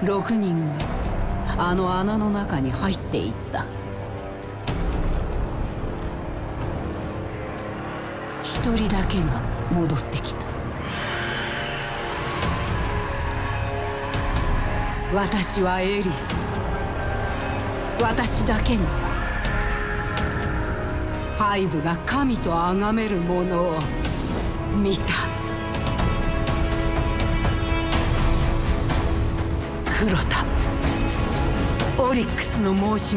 6人があの穴の中に入っていった。1人だけが戻ってきた。私はエリス。私だけがハイブが神と崇めるものを見た。クロタ、オリックスの申し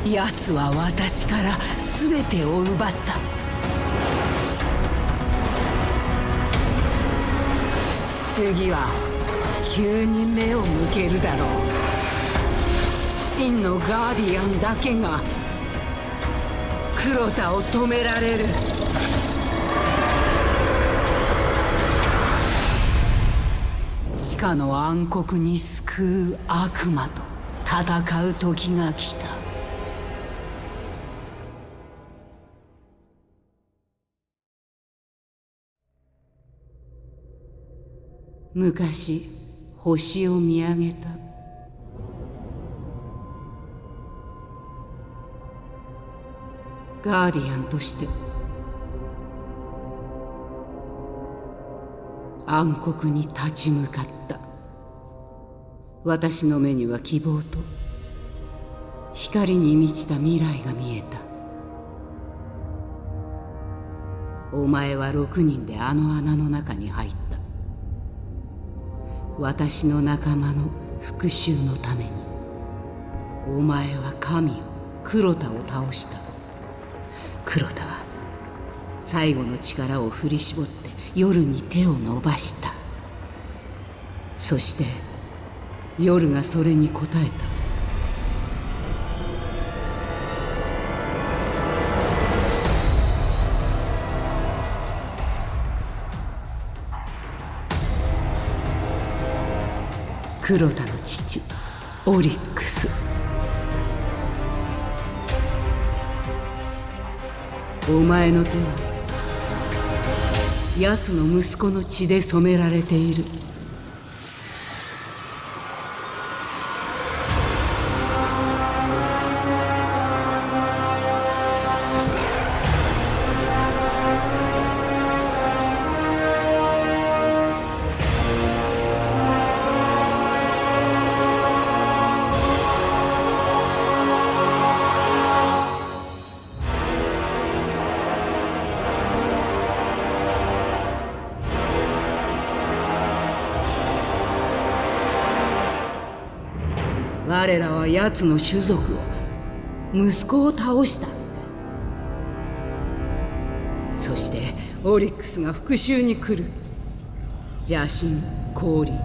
子。奴は私から全てを奪った。次は地球に目を向けるだろう。真のガーディアンだけがクロタを止められる。地下の暗黒に救う悪魔と戦う時が来た。昔星を見上げた。ガーディアンとして暗黒に立ち向かった。私の目には希望と光に満ちた未来が見えた。お前は6人であの穴の中に入った。私の仲間の復讐のために。お前は神を、クロタを倒した。クロタは最後の力を振り絞って夜に手を伸ばした。そして夜がそれに応えた。クロタの父オリックス。お前の手は奴の息子の血で染められている。我らは奴の種族を、息子を倒した。そしてオリックスが復讐に来る。邪神降臨。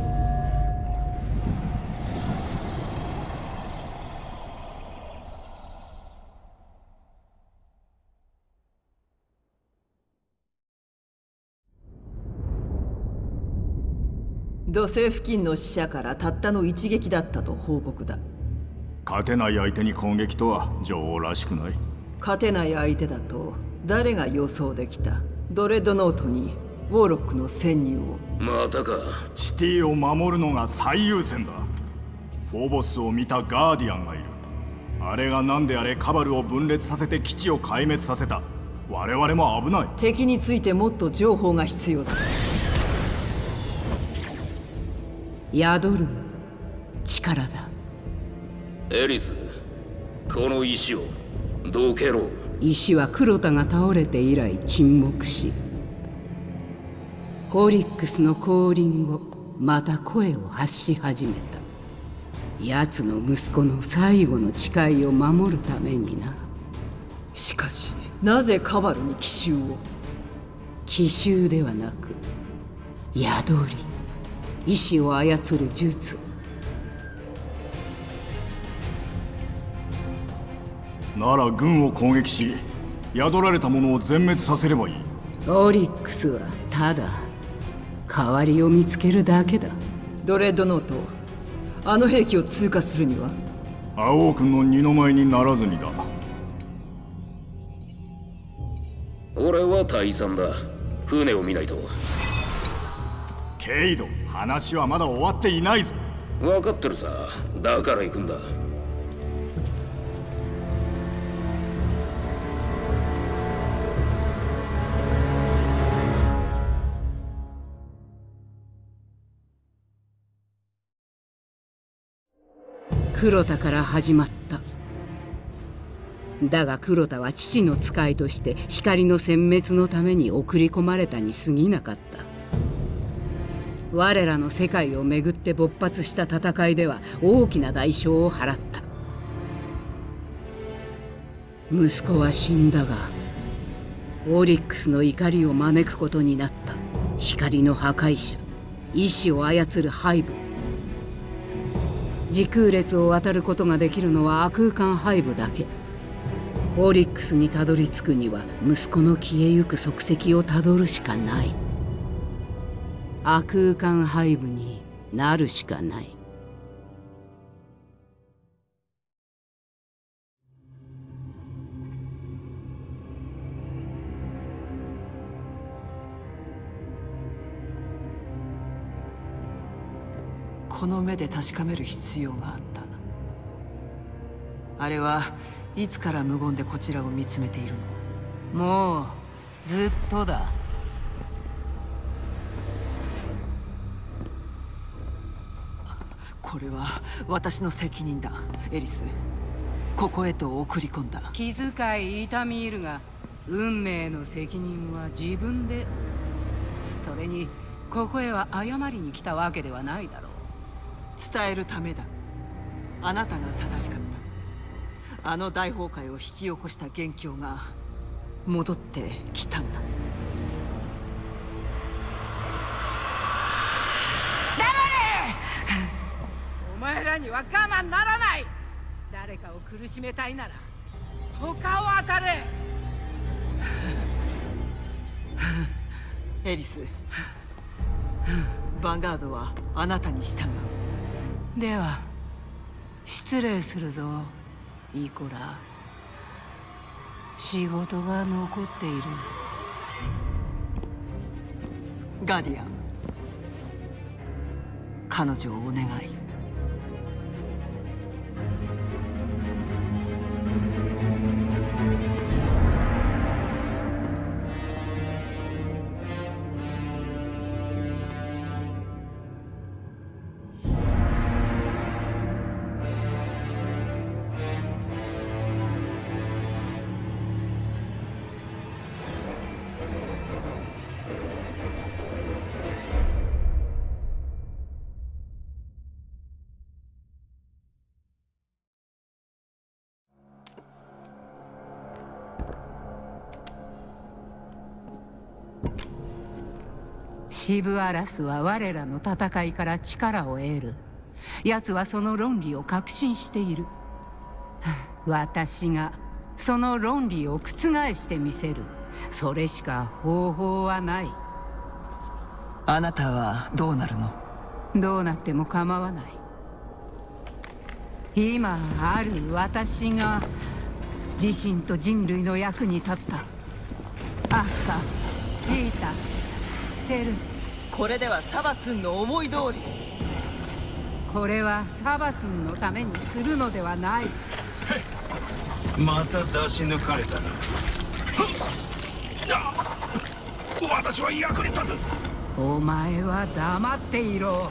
土星付近の死者からたったの一撃だったと報告だ。勝てない相手に攻撃とは女王らしくない。勝てない相手だと誰が予想できた。ドレッドノートにウォーロックの潜入を。またか。シティを守るのが最優先だ。フォーボスを見たガーディアンがいる。あれが何であれカバルを分裂させて基地を壊滅させた。我々も危ない。敵についてもっと情報が必要だ。宿る力だ。エリス、この石をどけろ。石はクロタが倒れて以来沈黙し、オリックスの降臨後また声を発し始めた。奴の息子の最後の誓いを守るためにな。しかしなぜカバルに奇襲を。奇襲ではなく宿り、意志を操る術。なら軍を攻撃し、宿られたものを全滅させればいい。オリックスはただ代わりを見つけるだけだ。ドレッドノート、あの兵器を通過するには。青王君の二の舞にならずにだ。俺は大佐だ。船を見ないと。ケイド、話はまだ終わっていないぞ。分かってるさ。だから行くんだ。黒田から始まった。だが黒田は父の使いとして光の殲滅のために送り込まれたに過ぎなかった。我らの世界をめぐって勃発した戦いでは大きな代償を払った。息子は死んだがオリックスの怒りを招くことになった光の破壊者、意志を操るハイブ。時空列を渡ることができるのは亜空間ハイブだけ。オリックスにたどり着くには息子の消えゆく足跡をたどるしかない。亜空間ハイブになるしかない。この目で確かめる必要があった。あれはいつから無言でこちらを見つめているの？もうずっとだ。これは私の責任だ、エリス。ここへと送り込んだ。気遣い痛み入るが運命の責任は自分で。それにここへは謝りに来たわけではないだろう。伝えるためだ。あなたが正しかった。あの大崩壊を引き起こした元凶が戻ってきたんだ。お前らには我慢ならない。誰かを苦しめたいなら他を当たれ。エリス、ヴァンガードはあなたに従う。では失礼するぞイコラ。仕事が残っている。ガーディアン、彼女をお願い。シブアラスは我らの戦いから力を得る。奴はその論理を確信している。私がその論理を覆してみせる。それしか方法はない。あなたはどうなるの？どうなっても構わない。今ある私が自身と人類の役に立った。アッカ、ジータ、セル。これではサバスンの思い通り。これはサバスンのためにするのではない。また出し抜かれたな。私は役に立つ。お前は黙っていろ。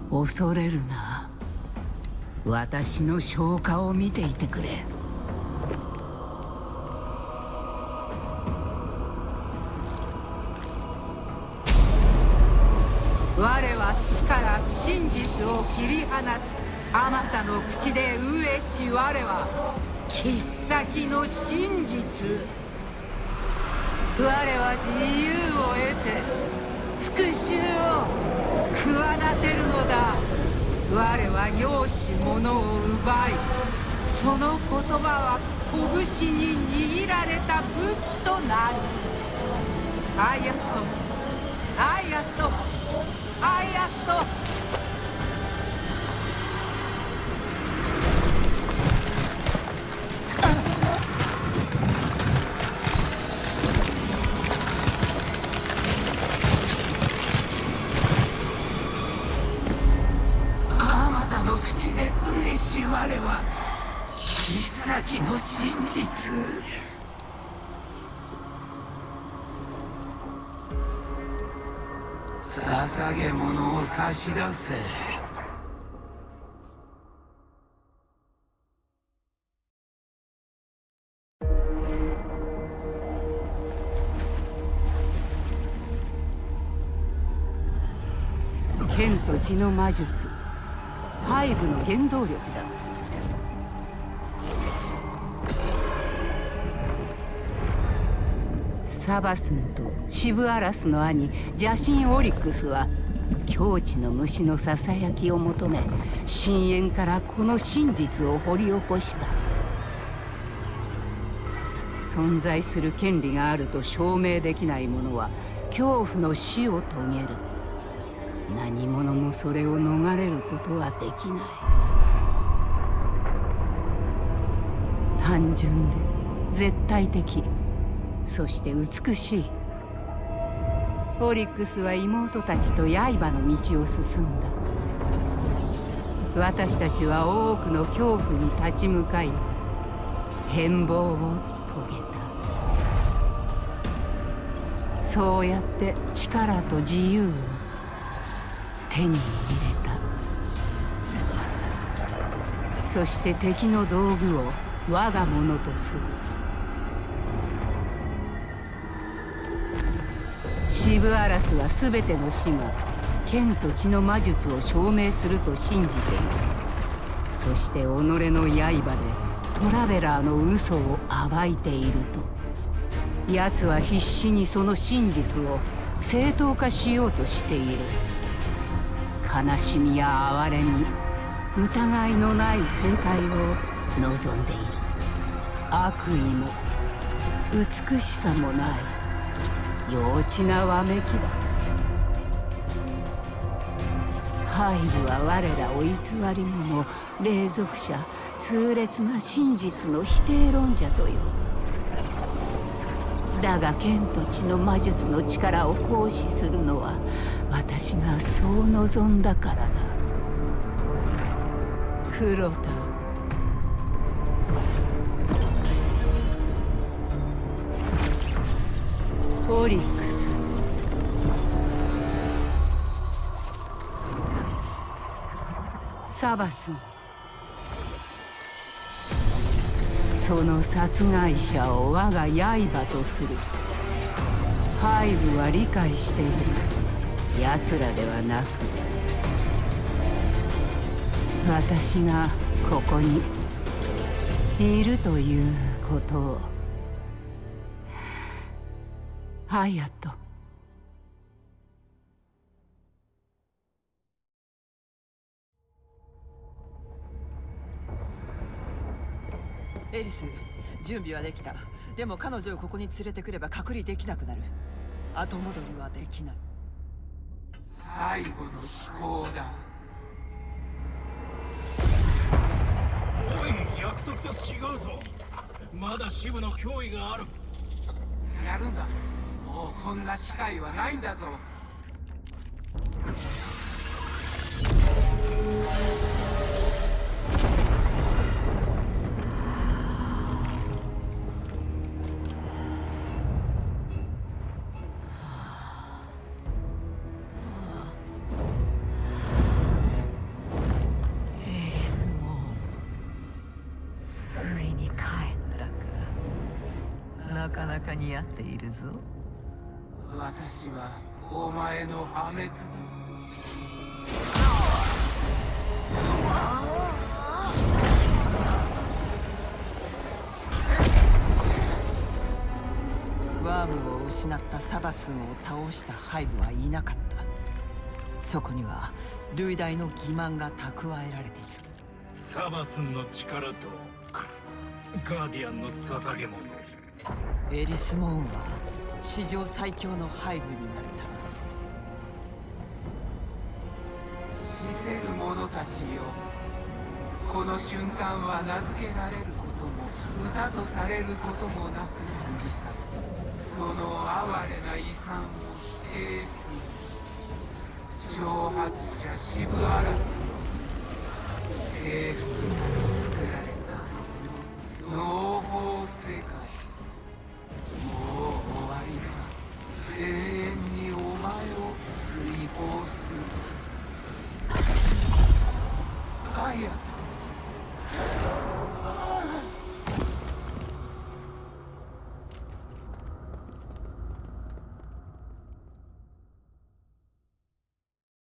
恐れるな。私の消化を見ていてくれ。我は死から真実を切り離す。あまたの口で飢えし我は切っ先の真実。我は自由を得て復讐を企てるのだ。我は容姿者を奪い、その言葉は拳に握られた武器となる。アイアット、アイアット、アイアット。先の真実。捧げ物を差し出せ。剣と血の魔術、ハイブの原動力だ。サバスンとシブアラスの兄邪神オリックスは境地の虫のささやきを求め、深淵からこの真実を掘り起こした。存在する権利があると証明できない者は恐怖の死を遂げる。何者もそれを逃れることはできない。単純で絶対的、そして美しい。オリックスは妹たちと刃の道を進んだ。私たちは多くの恐怖に立ち向かい、変貌を遂げた。そうやって力と自由を手に入れた。そして敵の道具を我が物とする。シブアラスは全ての死が剣と血の魔術を証明すると信じている。そして己の刃でトラベラーの嘘を暴いていると、奴は必死にその真実を正当化しようとしている。悲しみや哀れみ、疑いのない正解を望んでいる。悪意も美しさもない幼稚なわめきだ。ハイブは我らを偽り者、霊俗者、痛烈な真実の否定論者という。だが剣と血の魔術の力を行使するのは私がそう望んだからだ。黒田、オリックス、サバスン、その殺害者を我が刃とする。ハイブは理解している。奴らではなく私がここにいるということを。ハヤト、エリス、準備はできた。でも彼女をここに連れてくれば隔離できなくなる。後戻りはできない。最後の飛行だ。おい、約束と違うぞ。まだ支部の脅威がある。やるんだ。もうこんな機会はないんだぞ。なかなか似合っているぞ。私はお前の破滅だ。ワームを失ったサバスンを倒したハイブはいなかった。そこには類大の欺瞞が蓄えられている。サバスンの力とガーディアンの捧げ物。エリス・モーンは史上最強のハイブになった。死せる者たちよ、この瞬間は名付けられることも歌とされることもなく過ぎ去る。その哀れな遺産を否定する。挑発者シブアラスよ、征服